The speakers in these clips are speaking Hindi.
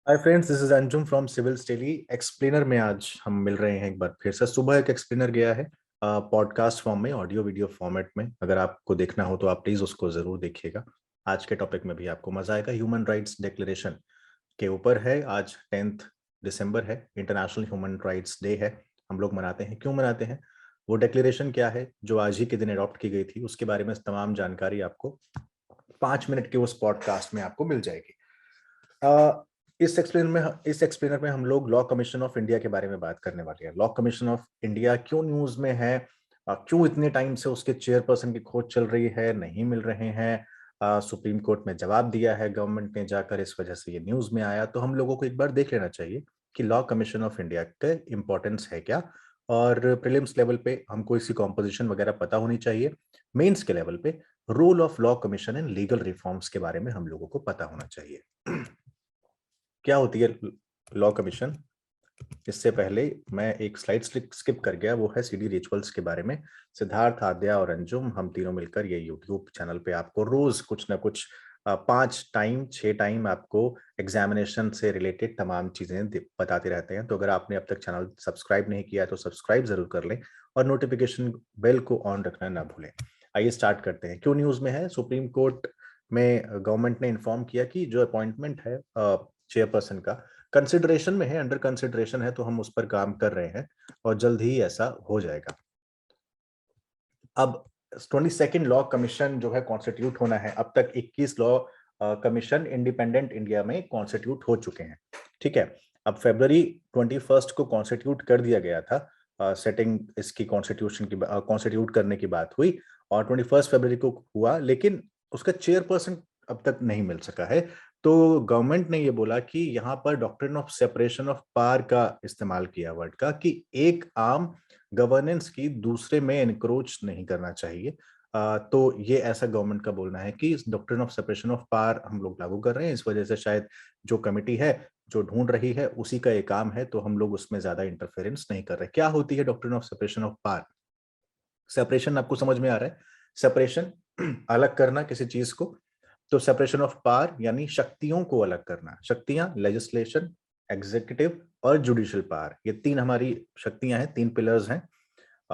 Hi friends, this is Anjum from civil daily explainer में। आज हम मिल रहे हैं एक बार फिर से। सुबह एक एक्सप्लेनर गया है पॉडकास्ट फॉर्म में, ऑडियो वीडियो फॉर्मेट में। अगर आपको देखना हो तो आप प्लीज उसको जरूर देखिएगा। आज के टॉपिक में भी आपको मजा आएगा। ह्यूमन राइट्स डिक्लेरेशन के ऊपर है। आज 10 दिसंबर है, इंटरनेशनल ह्यूमन राइट्स डे है। हम लोग मनाते हैं, क्यों मनाते हैं, वो डिक्लेरेशन क्या है जो आज ही के दिन अडॉप्ट की गई थी, उसके बारे में तमाम जानकारी आपको 5 मिनट के उस पॉडकास्ट में आपको मिल जाएगी। इस एक्सप्लेनर में हम लोग लॉ कमीशन ऑफ इंडिया के बारे में बात करने वाले हैं। लॉ कमीशन ऑफ इंडिया क्यों न्यूज में है, क्यों इतने टाइम से उसके चेयरपर्सन की खोज चल रही है, नहीं मिल रहे हैं। सुप्रीम कोर्ट में जवाब दिया है गवर्नमेंट ने जाकर, इस वजह से ये न्यूज में आया। तो हम लोगों को एक बार देख लेना चाहिए कि लॉ कमीशन ऑफ इंडिया का इंपॉर्टेंस है क्या। और प्रीलिम्स लेवल पे हमको इसकी कॉम्पोजिशन वगैरह पता होनी चाहिए। मेंस के लेवल पे role of law commission in legal reforms के बारे में हम लोगों को पता होना चाहिए। क्या होती है लॉ कमीशन। इससे पहले मैं एक स्लाइड स्किप कर गया, वो है सीडी रिचुअल्स के बारे में। सिद्धार्थ, आद्या और अंजुम, हम तीनों मिलकर ये यूट्यूब चैनल पे आपको रोज कुछ ना कुछ 5 टाइम 6 टाइम आपको एग्जामिनेशन से रिलेटेड तमाम चीजें बताते रहते हैं। तो अगर आपने अब तक चैनल सब्सक्राइब नहीं किया तो सब्सक्राइब जरूर कर लें और नोटिफिकेशन बेल को ऑन रखना ना भूलें। आइए स्टार्ट करते हैं। क्यों न्यूज में है। सुप्रीम कोर्ट में गवर्नमेंट ने इन्फॉर्म किया कि जो अपॉइंटमेंट है चेयरपर्सन का कंसिडरेशन में है, अंडर कंसिडरेशन है, तो हम उस पर काम कर रहे हैं और जल्द ही ऐसा हो जाएगा। अब 22nd लॉ कमीशन जो है कॉन्स्टिट्यूट होना है। अब तक 21 लॉ कमीशन इंडिपेंडेंट इंडिया में कॉन्स्टिट्यूट हो चुके हैं। ठीक है, अब फरवरी 21 को कॉन्स्टिट्यूट कर दिया गया था। सेटिंग इसकी कॉन्स्टिट्यूशन की कॉन्स्टिट्यूट करने की बात हुई और 21 फरवरी को हुआ, लेकिन उसका चेयरपर्सन अब तक नहीं मिल सका है। तो गवर्नमेंट ने ये बोला कि यहाँ पर doctrine of separation of power का इस्तेमाल किया, वर्ड का, कि एक आम गवर्नेंस की दूसरे में एनक्रोच नहीं करना चाहिए। तो ये ऐसा गवर्नमेंट का बोलना है कि doctrine of separation of power हम लोग लागू कर रहे हैं। इस वजह से शायद जो कमेटी है जो ढूंढ रही है उसी का ये काम है, तो हम लोग उसमें ज्यादा इंटरफेरेंस नहीं कर रहे। क्या होती है doctrine of separation of power. Separation आपको समझ में आ रहा है, सेपरेशन अलग करना किसी चीज को। तो सेपरेशन ऑफ पावर यानी शक्तियों को अलग करना। शक्तियां लेजिस्लेशन, एग्जीक्यूटिव और जुडिशियल पावर, ये तीन हमारी शक्तियां हैं, तीन पिलर्स हैं।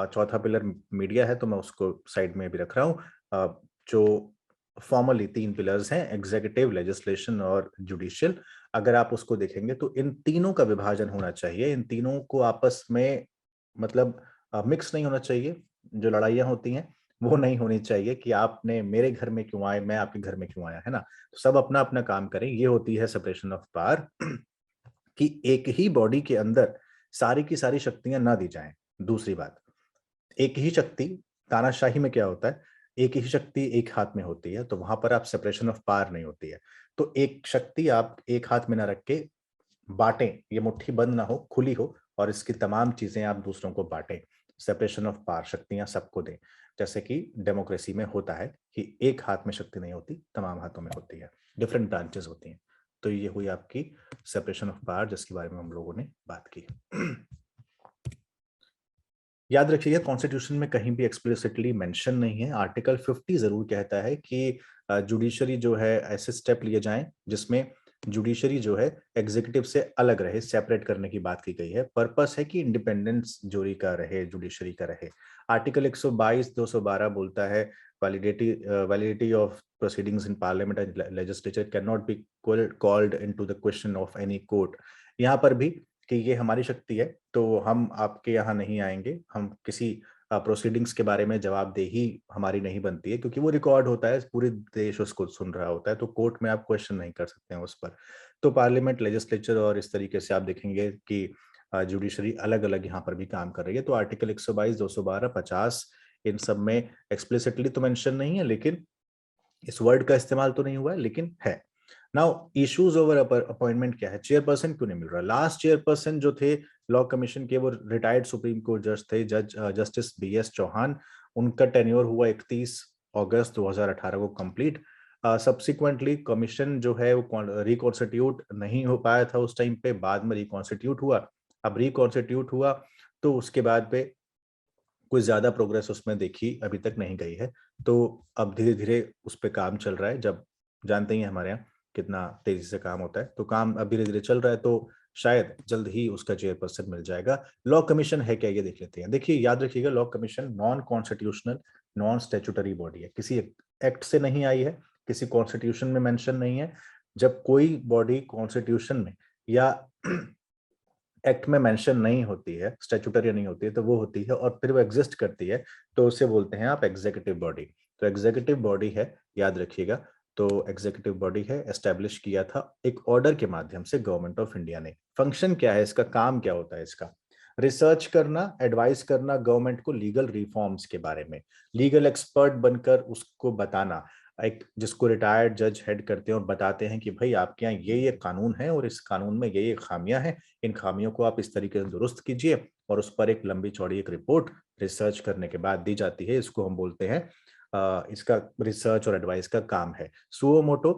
चौथा पिलर मीडिया है, तो मैं उसको साइड में भी रख रहा हूँ। जो फॉर्मली तीन पिलर्स हैं, एग्जीक्यूटिव, लेजिस्लेशन और जुडिशियल। अगर आप उसको देखेंगे तो इन तीनों का विभाजन होना चाहिए। इन तीनों को आपस में मतलब मिक्स नहीं होना चाहिए। जो लड़ाइयाँ होती हैं वो नहीं होनी चाहिए कि आपने मेरे घर में क्यों आए, मैं आपके घर में क्यों आया, है ना। तो सब अपना अपना काम करें, ये होती है सेपरेशन ऑफ पावर। कि एक ही बॉडी के अंदर सारी की सारी शक्तियां ना दी जाएं। दूसरी बात, एक ही शक्ति, तानाशाही में क्या होता है, एक ही शक्ति एक हाथ में होती है, तो वहां पर आप सेपरेशन ऑफ पावर नहीं होती है। तो एक शक्ति आप एक हाथ में ना रख के बांटें, ये मुट्ठी बंद ना हो, खुली हो, और इसकी तमाम चीजें आप दूसरों को बांटें। सेपरेशन ऑफ पावर, शक्तियां सबको दें, जैसे कि डेमोक्रेसी में होता है कि एक हाथ में शक्ति नहीं होती, तमाम हाथों में होती है, डिफरेंट ब्रांचेस होती हैं। तो ये हुई आपकी सेपरेशन ऑफ पावर, जिसके बारे में हम लोगों ने बात की। याद रखिएगा, कॉन्स्टिट्यूशन में कहीं भी एक्सप्लिसिटली मेंशन नहीं है। आर्टिकल 50 जरूर कहता है कि जुडिशरी जो है ऐसे स्टेप लिए जाएं जिसमें जुडिशरी जो है एग्जीक्यूटिव से अलग रहे, सेपरेट करने की बात की गई है। पर्पस है कि इंडिपेंडेंस जोरी का रहे, जुडिशरी का रहे। आर्टिकल 122 212 बोलता है validity of proceedings in parliament and legislature can not be called into the question of any court. यहाँ पर भी कि ये हमारी शक्ति है, तो हम आपके यहाँ नहीं आएंगे, हम किसी प्रोसीडिंग्स के बारे में जवाबदेही हमारी नहीं बनती है, क्योंकि वो रिकॉर्ड होता है, पूरे देश उसको सुन रहा होता है, तो कोर्ट में आप क्वेश्चन नहीं कर सकते हैं उस पर। तो पार्लियामेंट, लेजिस्लेचर और इस तरीके से आप देखेंगे कि जुडिशरी अलग अलग यहाँ पर भी काम कर रही है। तो आर्टिकल 122 212 50 इन सब में एक्सप्लिसिटली तो मेंशन नहीं है, लेकिन इस वर्ड का इस्तेमाल तो नहीं हुआ है, लेकिन है। नाउ इश्यूज ओवर अपॉइंटमेंट क्या है, चेयरपर्सन क्यों नहीं मिल रहा। लास्ट चेयरपर्सन जो थे लॉ कमीशन के, वो रिटायर्ड सुप्रीम कोर्ट जज थे, जस्टिस BS चौहान। उनका टेन्योर हुआ 31 अगस्त 2018 को कंप्लीट। सब्सिक्वेंटली कमीशन जो है वो रिकॉन्स्टिट्यूट नहीं हो पाया था उस टाइम पे, बाद में रिकॉन्स्टिट्यूट हुआ। अब रिकॉन्स्टिट्यूट हुआ तो उसके बाद पे कुछ ज्यादा प्रोग्रेस उसमें देखी अभी तक नहीं गई है। तो अब धीरे धीरे उस पर काम चल रहा है। जब जानते ही हैं हमारे यहाँ कितना तेजी से काम होता है। तो काम अब धीरे धीरे चल रहा है, तो शायद जल्द ही उसका चेयरपर्सन मिल जाएगा। लॉ कमीशन है क्या, ये देख लेते हैं। देखिए याद रखिएगा, law commission non constitutional, non statutory body है, किसी एक्ट से नहीं आई है, किसी कॉन्स्टिट्यूशन में मेंशन नहीं है। जब कोई बॉडी कॉन्स्टिट्यूशन में या एक्ट में मेंशन नहीं होती है, स्टैट्यूटरी नहीं होती है, तो वो होती है और फिर वो एग्जिस्ट करती है, तो उसे बोलते हैं आप एग्जीक्यूटिव बॉडी। तो एग्जीक्यूटिव बॉडी है, याद रखिएगा। तो एग्जीक्यूटिव बॉडी है, एस्टेब्लिश किया था एक ऑर्डर के माध्यम से गवर्नमेंट ऑफ इंडिया ने। फंक्शन क्या है इसका, काम क्या होता है इसका? रिसर्च करना, एडवाइस करना गवर्नमेंट को लीगल रिफॉर्म्स के बारे में, लीगल एक्सपर्ट बनकर उसको बताना। एक जिसको रिटायर्ड जज हेड करते हैं और बताते हैं कि भाई आपके यहाँ ये कानून है और इस कानून में ये खामियां हैं, इन खामियों को आप इस तरीके से दुरुस्त कीजिए, और उस पर एक लंबी चौड़ी एक रिपोर्ट रिसर्च करने के बाद दी जाती है। इसको हम बोलते हैं इसका रिसर्च और एडवाइस का काम है। सुओ मोटो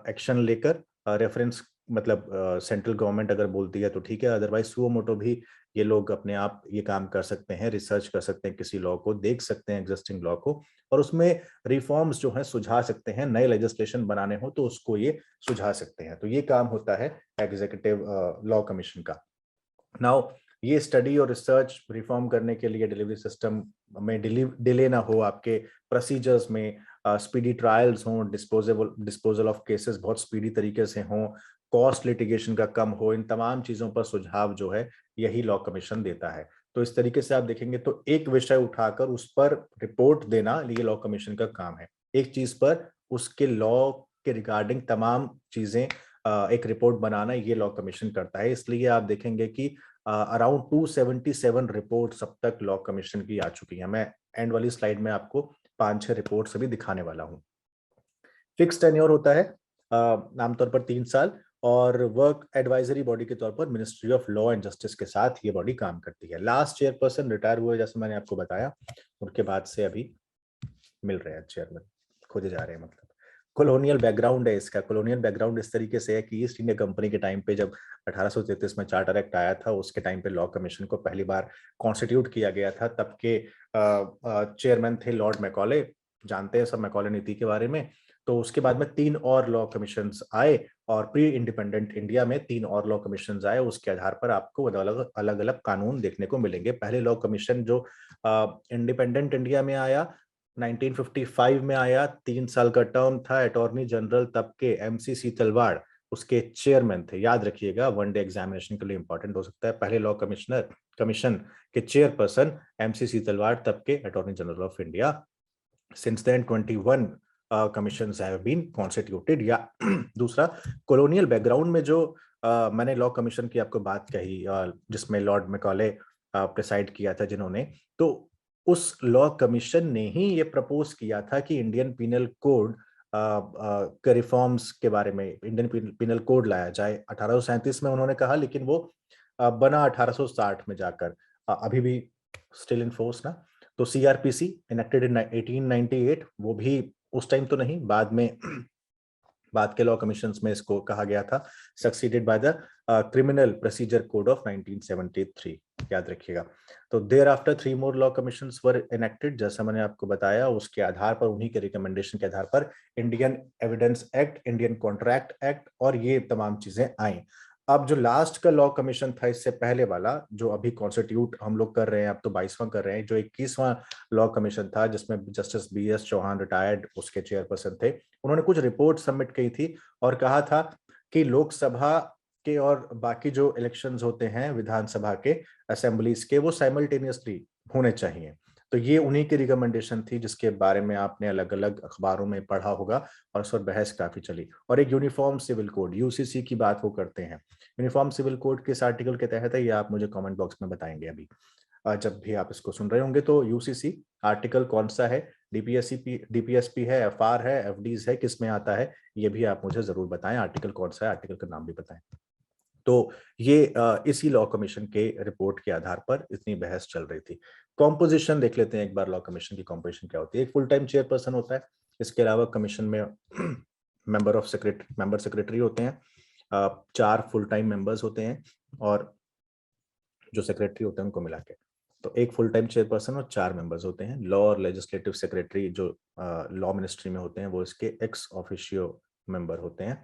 एक्शन लेकर, रेफरेंस मतलब सेंट्रल गवर्नमेंट अगर बोलती है तो ठीक है, अदरवाइज सुओ मोटो भी ये लोग अपने आप ये काम कर सकते हैं, रिसर्च कर सकते हैं, किसी लॉ को देख सकते हैं, एग्जिस्टिंग लॉ को, और उसमें रिफॉर्म्स जो है सुझा सकते हैं। नए लेजिस्लेशन बनाने हो तो उसको ये सुझा सकते हैं। तो ये काम होता है एग्जीक्यूटिव लॉ कमीशन का। नाउ ये स्टडी और रिसर्च रिफॉर्म करने के लिए डिलीवरी सिस्टम में डिले ना हो, आपके प्रोसीजर्स में स्पीडी ट्रायल्स हों, डिस्पोजल ऑफ केसेस बहुत स्पीडी तरीके से हों, कॉस्ट लिटिगेशन का कम हो, इन तमाम चीजों पर सुझाव जो है यही लॉ कमीशन देता है। तो इस तरीके से आप देखेंगे तो एक विषय उठाकर उस पर रिपोर्ट देना ये लॉ कमीशन का काम है। एक चीज पर उसके लॉ के रिगार्डिंग तमाम चीजें एक रिपोर्ट बनाना ये लॉ कमीशन करता है। इसलिए आप देखेंगे कि अराउंड 277 रिपोर्ट्स अब तक लॉ कमीशन की आ चुकी है। मैं एंड वाली स्लाइड में आपको 5-6 रिपोर्ट्स अभी दिखाने वाला हूँ। फिक्स टेन्योर होता है आमतौर पर 3 साल, और वर्क एडवाइजरी बॉडी के तौर पर ministry of law and justice के साथ ये बॉडी काम करती है। लास्ट चेयरपर्सन रिटायर हुए, जैसे मैंने आपको बताया, उनके बाद से अभी मिल रहे हैं चेयरमैन, खोजे जा रहे हैं। मतलब कॉलोनियल बैकग्राउंड है इसका। कॉलोनियल बैकग्राउंड इस तरीके से है कि ईस्ट इंडिया कंपनी के टाइम पे जब 1833 में चार्टर एक्ट आया था, उसके टाइम पे लॉ कमीशन को पहली बार कॉन्स्टिट्यूट किया गया था। तब के चेयरमैन थे लॉर्ड मैकॉले, जानते हैं सब मैकॉले नीति के बारे में। तो उसके बाद में 3 और लॉ कमीशन आए, और प्री इंडिपेंडेंट इंडिया में 3 और लॉ कमीशन आए। उसके आधार पर आपको अलग अलग कानून देखने को मिलेंगे। पहले लॉ कमीशन जो इंडिपेंडेंट इंडिया में आया 1955 में आया, 3 साल का टर्म था। अटॉर्नी जनरल तब के MC सीतलवाड़ उसके चेयरमैन थे। याद रखिएगा, वन डे एग्जामिनेशन के लिए इंपॉर्टेंट हो सकता है। पहले लॉ कमीशन के चेयरपर्सन MC सीतलवाड़ तब के attorney general of India. Since then 21 commissions have been constituted. या दूसरा, कॉलोनियल बैकग्राउंड में जो मैंने लॉ कमीशन की आपको बात कही, जिसमें लॉर्ड मैकॉले प्रिसाइड किया था जिन्होंने, तो उस लॉ कमीशन ने ही ये प्रपोज किया था कि इंडियन पीनल कोड के रिफॉर्म्स के बारे में, इंडियन पीनल कोड लाया जाए। 1837 में उन्होंने कहा, लेकिन वो बना 1860 में जाकर, अभी भी स्टिल इन फोर्स ना। तो CRPC इनेक्टेड इन 1898, वो भी उस टाइम तो नहीं, बाद में बाद के लॉ कमीशंस में इसको कहा गया था, succeeded by the criminal procedure code of 1973, याद रखिएगा। तो thereafter 3 more law commissions were enacted, जैसा मैंने आपको बताया। उसके आधार पर, उन्हीं के रिकमेंडेशन के आधार पर Indian evidence act, Indian contract act और ये तमाम चीजें आई। अब जो लास्ट का लॉ कमीशन था, इससे पहले वाला जो अभी कॉन्स्टिट्यूट हम लोग कर रहे हैं, अब तो 22वां कर रहे हैं, जो 21वां लॉ कमीशन था, जिसमें जस्टिस BS चौहान रिटायर्ड उसके चेयरपर्सन थे। उन्होंने कुछ रिपोर्ट सबमिट की थी और कहा था कि लोकसभा के और बाकी जो इलेक्शंस होते हैं विधानसभा के, असेंबलीज के, वो साइमल्टेनियसली होने चाहिए। तो ये उन्हीं की रिकमेंडेशन थी, जिसके बारे में आपने अलग अलग अखबारों में पढ़ा होगा और उस पर बहस काफी चली। और एक यूनिफॉर्म सिविल कोड, UCC की बात वो करते हैं। यूनिफॉर्म सिविल कोड किस आर्टिकल के तहत है, ये आप मुझे कमेंट बॉक्स में बताएंगे अभी, जब भी आप इसको सुन रहे होंगे। तो UCC आर्टिकल कौन सा है, DPSP है, FR है, FDs है, किस में आता है, ये भी आप मुझे जरूर बताएं। आर्टिकल कौन सा है, आर्टिकल का नाम भी बताएं। तो ये इसी लॉ कमीशन के रिपोर्ट के आधार पर इतनी बहस चल रही थी। कॉम्पोजिशन देख लेते हैं एक बार, लॉ कमीशन की कॉम्पोजिशन क्या होती है। एक फुल टाइम चेयरपर्सन होता है। इसके अलावा कमीशन में मेंबर सेक्रेटरी होते हैं, 4 फुल टाइम मेंबर्स होते हैं, और जो सेक्रेटरी होते हैं उनको मिला के, तो एक फुल टाइम चेयरपर्सन और 4 मेंबर्स होते हैं। लॉ और लेजिस्लेटिव सेक्रेटरी जो लॉ मिनिस्ट्री में होते हैं, वो इसके एक्स ऑफिशियो मेंबर होते हैं।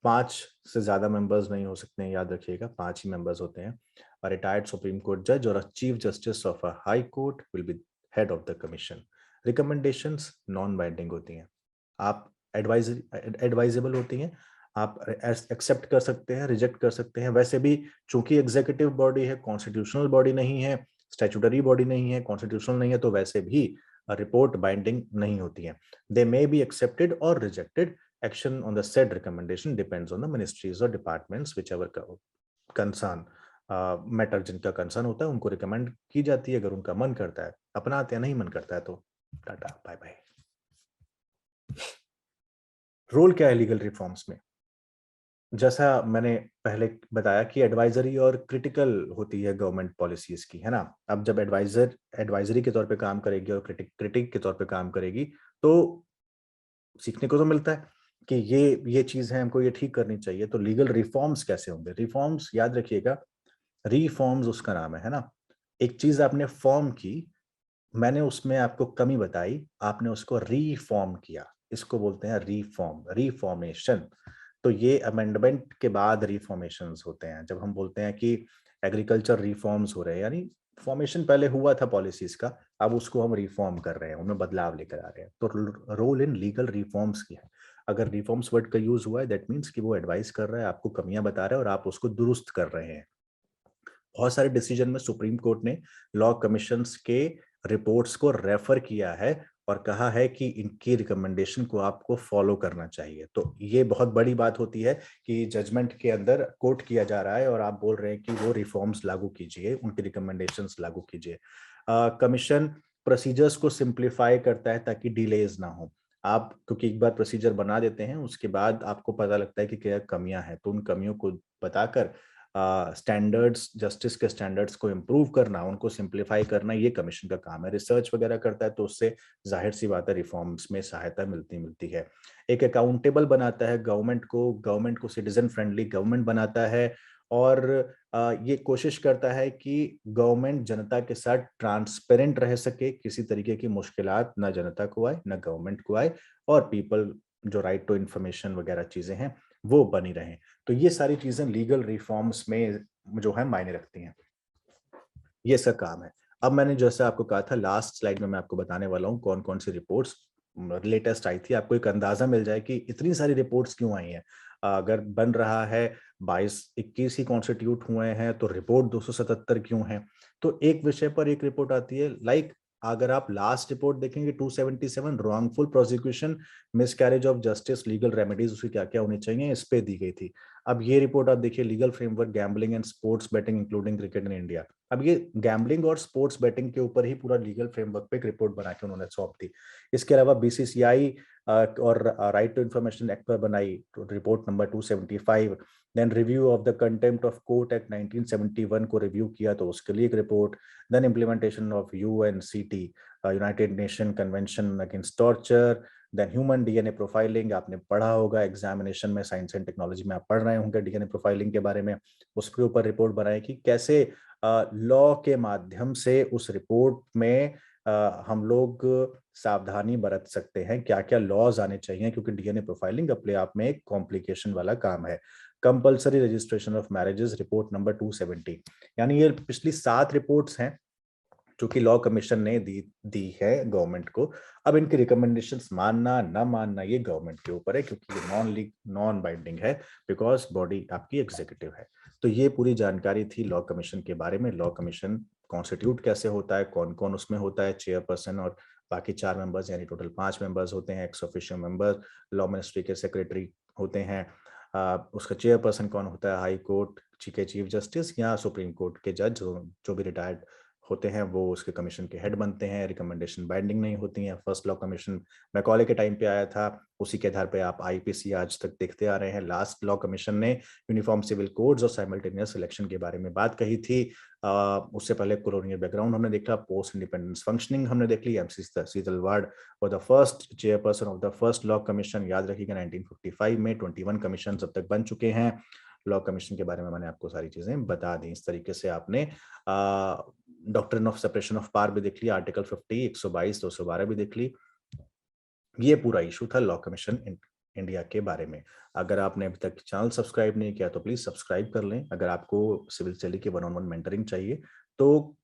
5 से ज्यादा मेंबर्स नहीं हो सकते हैं, याद रखिएगा, 5 ही मेंबर्स होते हैं। रिटायर्ड सुप्रीम कोर्ट जज और chief justice of a high court will be head of the commission. Recommendations non binding होती हैं, आप एडवाइजेबल होती हैं, आप एक्सेप्ट कर सकते हैं, रिजेक्ट कर सकते हैं। वैसे भी चूंकि एग्जीक्यूटिव बॉडी है, कॉन्स्टिट्यूशनल बॉडी नहीं है, स्टैट्यूटरी बॉडी नहीं है, कॉन्स्टिट्यूशनल नहीं है, तो वैसे भी रिपोर्ट बाइंडिंग नहीं होती है। दे मे बी एक्सेप्टेड और rejected. Action on the said recommendation depends on the ministries और departments whichever concern matter, जिनका कंसर्न होता है उनको रिकमेंड की जाती है। अगर उनका मन करता है अपनाते हैं, नहीं मन करता है तो टाटा बाय बाय। रोल क्या है लीगल रिफॉर्म्स में? जैसा मैंने पहले बताया कि एडवाइजरी और क्रिटिकल होती है गवर्नमेंट पॉलिसीज की, है ना। अब जब एडवाइजरी के तौर पे काम करेगी और क्रिटिक के तौर पे काम करेगी, तो सीखने को तो मिलता है कि ये चीज है, हमको ये ठीक करनी चाहिए। तो लीगल रिफॉर्म्स कैसे होंगे? रिफॉर्म्स याद रखिएगा, रिफॉर्म्स उसका नाम है ना। एक चीज आपने फॉर्म की, मैंने उसमें आपको कमी बताई, आपने उसको रीफॉर्म किया, इसको बोलते हैं रीफॉर्म, रिफॉर्मेशन। तो ये अमेंडमेंट के बाद रिफॉर्मेशंस होते हैं। जब हम बोलते हैं कि एग्रीकल्चर रिफॉर्म्स हो रहे हैं, यानी फॉर्मेशन पहले हुआ था पॉलिसीज का, अब उसको हम रिफॉर्म कर रहे हैं, उनमें बदलाव लेकर आ रहे हैं। तो रोल इन लीगल रिफॉर्म्स की है। अगर रिफॉर्म्स वर्ड का यूज हुआ है, दैट मीन्स कि वो एडवाइस कर रहा है, आपको कमियां बता रहा है और आप उसको दुरुस्त कर रहे हैं। बहुत सारे डिसीजन में सुप्रीम कोर्ट ने लॉ कमीशंस के रिपोर्ट्स को रेफर किया है और कहा है कि इनकी रिकमेंडेशन को आपको फॉलो करना चाहिए। तो ये बहुत बड़ी बात होती है कि जजमेंट के अंदर कोर्ट किया जा रहा है और आप बोल रहे हैं कि वो रिफॉर्म्स लागू कीजिए, उनकी रिकमेंडेशंस लागू कीजिए। कमीशन प्रोसीजर्स को सिंप्लीफाई करता है ताकि डिलेज ना हो। आप क्योंकि एक बार प्रोसीजर बना देते हैं, उसके बाद आपको पता लगता है कि क्या कमियां हैं, तो उन कमियों को बताकर स्टैंडर्ड्स, जस्टिस के स्टैंडर्ड्स को इम्प्रूव करना, उनको सिंप्लीफाई करना, ये कमीशन का काम है। रिसर्च वगैरह करता है, तो उससे जाहिर सी बात है रिफॉर्म्स में सहायता मिलती मिलती है। एक अकाउंटेबल बनाता है गवर्नमेंट को सिटीजन फ्रेंडली गवर्नमेंट बनाता है। और ये कोशिश करता है कि गवर्नमेंट जनता के साथ ट्रांसपेरेंट रह सके, किसी तरीके की मुश्किलात ना जनता को आए ना गवर्नमेंट को आए, और पीपल जो राइट टू इंफॉर्मेशन वगैरह चीजें हैं वो बनी रहें। तो ये सारी चीजें लीगल रिफॉर्म्स में जो है मायने रखती हैं, ये इसका काम है। अब मैंने जैसे आपको कहा था, लास्ट स्लाइड में मैं आपको बताने वाला हूँ कौन कौन सी रिपोर्ट्स लेटेस्ट आई थी, आपको एक अंदाजा मिल जाए कि इतनी सारी रिपोर्ट्स क्यों आई हैं। अगर बन रहा है 22-21 ही कॉन्स्टिट्यूट हुए हैं, तो रिपोर्ट 277 क्यों है? तो एक विषय पर एक रिपोर्ट आती है। लाइक अगर आप लास्ट रिपोर्ट देखेंगे 277 wrongful prosecution, miscarriage of justice, legal remedies उसकी क्या क्या होनी चाहिए, इस पे दी गई थी। अब ये रिपोर्ट आप देखिए, legal framework gambling and sports betting including cricket in India. अब ये गैम्बलिंग और स्पोर्ट्स बेटिंग के ऊपर ही पूरा लीगल फ्रेमवर्क पे एक रिपोर्ट बना के उन्होंने सौंप दी। इसके अलावा बीसीसीआई और राइट टू इंफॉर्मेशन एक्ट पर बनाई report number 275। Then review of the contempt of court act 1971 को रिव्यू किया, तो उसके लिए एक report. Then implementation of UNCT, united nation convention against torture. Then human DNA profiling, आपने पढ़ा होगा एग्जामिनेशन में, साइंस एंड टेक्नोलॉजी में आप पढ़ रहे होंगे डीएनए प्रोफाइलिंग के बारे में। उसके ऊपर रिपोर्ट बनाई कि कैसे लॉ के माध्यम से उस रिपोर्ट में हम लोग सावधानी बरत सकते हैं, क्या क्या लॉज आने चाहिए, क्योंकि डीएनए प्रोफाइलिंग अपने आप में एक कॉम्प्लिकेशन वाला काम है। Compulsory registration of marriages, report number 270। यानी ये पिछली 7 रिपोर्ट्स हैं जो कि लॉ कमीशन ने दी है गवर्नमेंट को। अब इनकी रिकमेंडेशंस मानना ना मानना ये गवर्नमेंट के ऊपर है, क्योंकि ये नॉन बाइंडिंग है, बिकॉज बॉडी आपकी एग्जीक्यूटिव है। तो ये पूरी जानकारी थी लॉ कमीशन के बारे में। लॉ कमीशन कॉन्स्टिट्यूट कैसे होता है, कौन कौन उसमें होता है, चेयरपर्सन और बाकी 4 मेंबर्स, यानी टोटल 5 मेंबर्स होते हैं। X official member law ministry के सेक्रेटरी होते हैं। उसका चेयरपर्सन कौन होता है, हाई कोर्ट के चीफ जस्टिस या सुप्रीम कोर्ट के जज जो भी रिटायर्ड होते हैं, वो उसके कमीशन के हेड बनते हैं। रिकमेंडेशन बाइंडिंग नहीं होती हैं। फर्स्ट लॉ कमीशन मैकॉले के टाइम पे आया था, उसी के आधार पे आप आईपीसी आज तक देखते आ रहे हैं। लास्ट लॉ कमीशन ने यूनिफॉर्म सिविल कोड्स और साइमल्टेनियस सिलेक्शन के बारे में बात कही थी। उससे पहले कॉलोनियल बैकग्राउंड हमने देखा, पोस्ट इंडिपेंडेंस फंक्शनिंग हमने देख ली। एमसी तलवाड़ और the first chairperson of the first law commission, याद रखिएगा 1955 में 21 कमीशन अब तक बन चुके हैं। लॉ कमीशन के बारे में मैंने आपको सारी चीजें बता दी। इस तरीके से आपने doctrine of separation of power भी देख ली, आर्टिकल 50, 122, 212 भी देख ली। ये पूरा इशू था लॉ कमीशन इंडिया के बारे में। अगर आपने अभी तक चैनल सब्सक्राइब नहीं किया तो प्लीज सब्सक्राइब कर लें। अगर आपको सिविल स्टडी की 1-on-1 मेंटरिंग चाहिए तो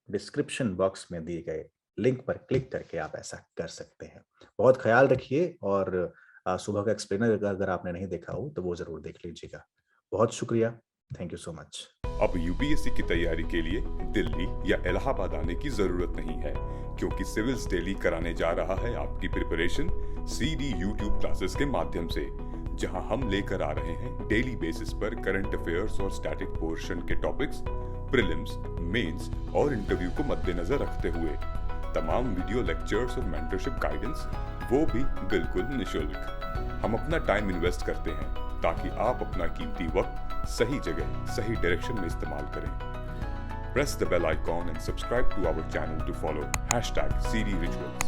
डिस्क्रिप्शन बॉक्स में दिए गए लिंक पर क्लिक करके आप ऐसा कर सकते हैं। बहुत ख्याल रखिए और सुबह का एक्सप्लेनर अगर आपने नहीं देखा हो तो वो जरूर देख लीजिएगा। बहुत शुक्रिया। Thank you so much. अब यूपीएससी की तैयारी के लिए दिल्ली या इलाहाबाद आने की जरूरत नहीं है, क्योंकि सिविल्स डेली कराने जा रहा है आपकी प्रिपरेशन सीडी यूट्यूब क्लासेस के माध्यम से, जहां हम लेकर आ रहे हैं डेली बेसिस पर करंट अफेयर्स और स्टैटिक पोर्शन के टॉपिक्स, प्रीलिम्स, मेंस और इंटरव्यू को मद्देनजर रखते हुए। तमाम वीडियो लेक्चर्स और मेंटरशिप गाइडेंस, वो भी बिल्कुल निशुल्क। हम अपना टाइम इन्वेस्ट करते हैं ताकि आप अपना कीमती वक्त सही जगह, सही डायरेक्शन में इस्तेमाल करें। Press the bell icon and subscribe to our channel to follow #CD Rituals.